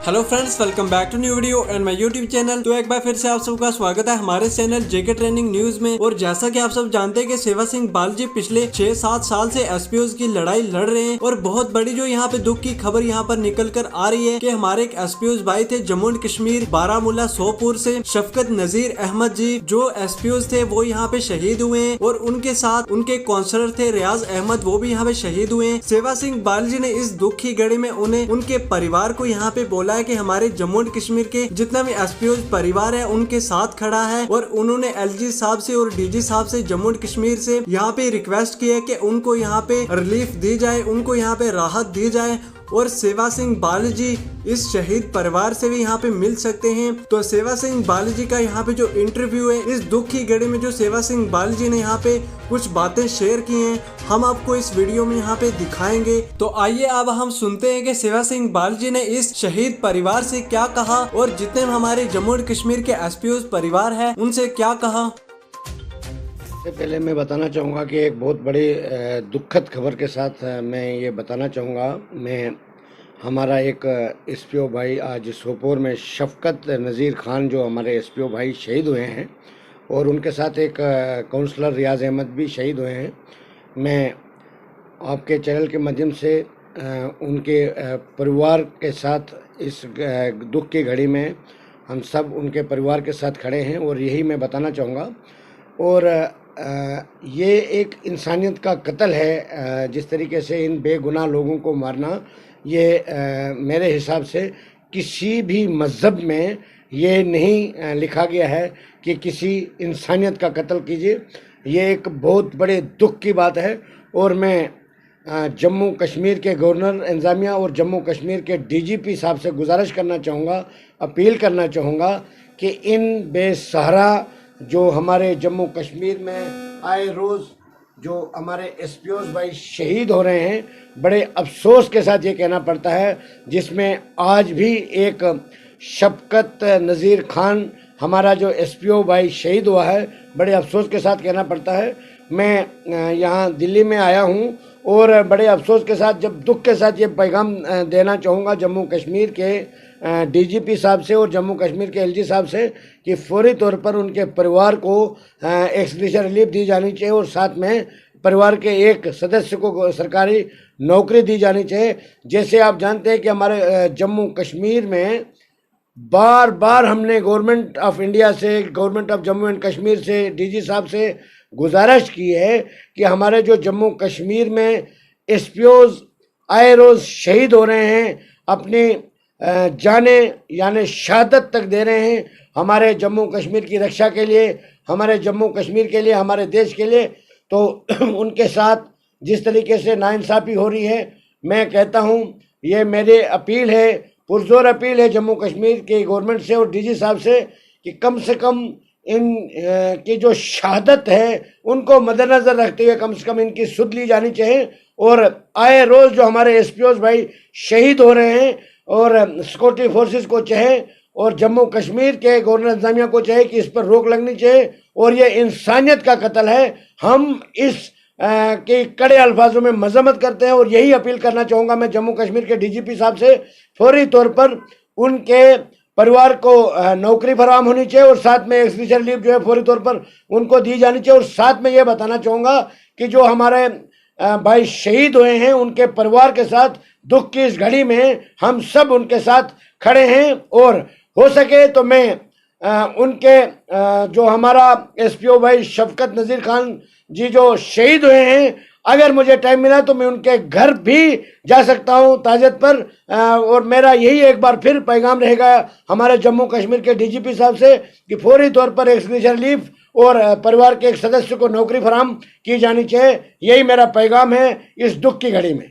Hello friends, welcome back to new video and my YouTube channel. तो एक बार फिर से आप सबका स्वागत है हमारे चैनल जेके ट्रेनिंग न्यूज में। और जैसा कि आप सब जानते हैं कि सेवा सिंह बालजी पिछले 6-7 साल से एसपीओज की लड़ाई लड़ रहे हैं। और बहुत बड़ी जो यहाँ पे दुख की खबर यहाँ पर निकल कर आ रही है कि हमारे एक एसपीओज भाई थे जम्मू एंड कश्मीर बारामूला सोपोर से, शफकत नजीर अहमद जी, जो एसपीओज थे वो यहाँ पे शहीद हुए हैं। और उनके साथ उनके काउंसलर थे रियाज अहमद, वो भी यहाँ पे शहीद हुए हैं। सेवा सिंह बालजी ने इस दुख की घड़ी में उन्हें उनके परिवार को यहाँ पे बोला है कि हमारे जम्मू एंड कश्मीर के जितना भी एसपीओ परिवार है उनके साथ खड़ा है। और उन्होंने एलजी साहब से और डीजी साहब से जम्मू एंड कश्मीर से यहाँ पे रिक्वेस्ट की है कि उनको यहाँ पे रिलीफ दी जाए, उनको यहाँ पे राहत दी जाए। और सेवा सिंह बालजी इस शहीद परिवार से भी यहाँ पे मिल सकते हैं। तो सेवा सिंह बालजी का यहाँ पे जो इंटरव्यू है, इस दुख की घड़ी में जो सेवा सिंह बालजी ने यहाँ पे कुछ बातें शेयर की हैं, हम आपको इस वीडियो में यहाँ पे दिखाएंगे। तो आइए अब हम सुनते हैं कि सेवा सिंह बालजी ने इस शहीद परिवार से क्या कहा और जितने हमारे जम्मू एंड कश्मीर के एसपीओ परिवार है उनसे क्या कहा। सबसे पहले मैं बताना चाहूँगा कि एक बहुत बड़ी दुखद खबर के साथ मैं ये बताना चाहूँगा। हमारा एक एसपीओ भाई आज सोपोर में शफकत नज़ीर खान, जो हमारे एसपीओ भाई शहीद हुए हैं, और उनके साथ एक काउंसलर रियाज अहमद भी शहीद हुए हैं। मैं आपके चैनल के माध्यम से उनके परिवार के साथ इस दुख की घड़ी में हम सब उनके परिवार के साथ खड़े हैं और यही मैं बताना चाहूँगा। और ये एक इंसानियत का कत्ल है। जिस तरीके से इन बेगुनाह लोगों को मारना, ये मेरे हिसाब से किसी भी मज़हब में ये नहीं लिखा गया है कि किसी इंसानियत का कत्ल कीजिए। ये एक बहुत बड़े दुख की बात है। और मैं जम्मू कश्मीर के गवर्नर इंतज़ामिया और जम्मू कश्मीर के डीजीपी साहब से गुजारिश करना चाहूँगा, अपील करना चाहूँगा कि इन बेसहारा जो हमारे जम्मू कश्मीर में आए रोज़ जो हमारे एसपीओज भाई शहीद हो रहे हैं, बड़े अफसोस के साथ ये कहना पड़ता है, जिसमें आज भी एक शफकत नज़ीर खान हमारा जो एसपीओ भाई शहीद हुआ है, बड़े अफसोस के साथ कहना पड़ता है। मैं यहाँ दिल्ली में आया हूँ और बड़े अफसोस के साथ, जब दुख के साथ ये पैगाम देना चाहूँगा जम्मू कश्मीर के डीजीपी साहब से और जम्मू कश्मीर के एलजी साहब से कि फौरी तौर पर उनके परिवार को एक्सग्रेशिया रिलीफ दी जानी चाहिए और साथ में परिवार के एक सदस्य को सरकारी नौकरी दी जानी चाहिए। जैसे आप जानते हैं कि हमारे जम्मू कश्मीर में बार बार हमने गवर्नमेंट ऑफ इंडिया से, government of Jammu and Kashmir से, डीजी साहब से गुजारिश की है कि हमारे जो जम्मू कश्मीर में एसपीओज आए रोज़ शहीद हो रहे हैं, अपनी जाने यानी शहादत तक दे रहे हैं हमारे जम्मू कश्मीर की रक्षा के लिए, हमारे जम्मू कश्मीर के लिए, हमारे देश के लिए, तो उनके साथ जिस तरीके से नाइंसाफ़ी हो रही है, मैं कहता हूँ ये मेरी अपील है, पुरजोर अपील है जम्मू कश्मीर के गवर्नमेंट से और डीजी साहब से कि कम से कम इन की जो शहादत है उनको मद्देनज़र रखते हुए कम से कम इनकी सुध ली जानी चाहिए। और आए रोज़ जो हमारे एसपीओज भाई शहीद हो रहे हैं, और सिक्योरिटी फोर्सेस को चाहे और जम्मू कश्मीर के गवर्नर इंतज़ामिया को चाहे कि इस पर रोक लगनी चाहिए। और ये इंसानियत का कत्ल है। हम इस के कड़े अल्फाजों में मजम्मत करते हैं और यही अपील करना चाहूँगा मैं जम्मू कश्मीर के डीजीपी साहब से, फौरी तौर पर उनके परिवार को नौकरी फराहम होनी चाहिए और साथ में एक्सग्रेशिया रिलीफ जो है फौरी तौर पर उनको दी जानी चाहिए। और साथ में ये बताना चाहूँगा कि जो हमारे भाई शहीद हुए हैं उनके परिवार के साथ दुख की इस घड़ी में हम सब उनके साथ खड़े हैं। और हो सके तो मैं उनके जो हमारा एसपीओ भाई शफकत नज़ीर खान जी जो शहीद हुए हैं, अगर मुझे टाइम मिला तो मैं उनके घर भी जा सकता हूं ताज़ियत पर। और मेरा यही एक बार फिर पैगाम रहेगा हमारे जम्मू कश्मीर के डीजीपी साहब से कि फौरी तौर पर एक्सग्रेशिया रिलीफ और परिवार के एक सदस्य को नौकरी फराहम की जानी चाहिए। यही मेरा पैगाम है इस दुख की घड़ी में।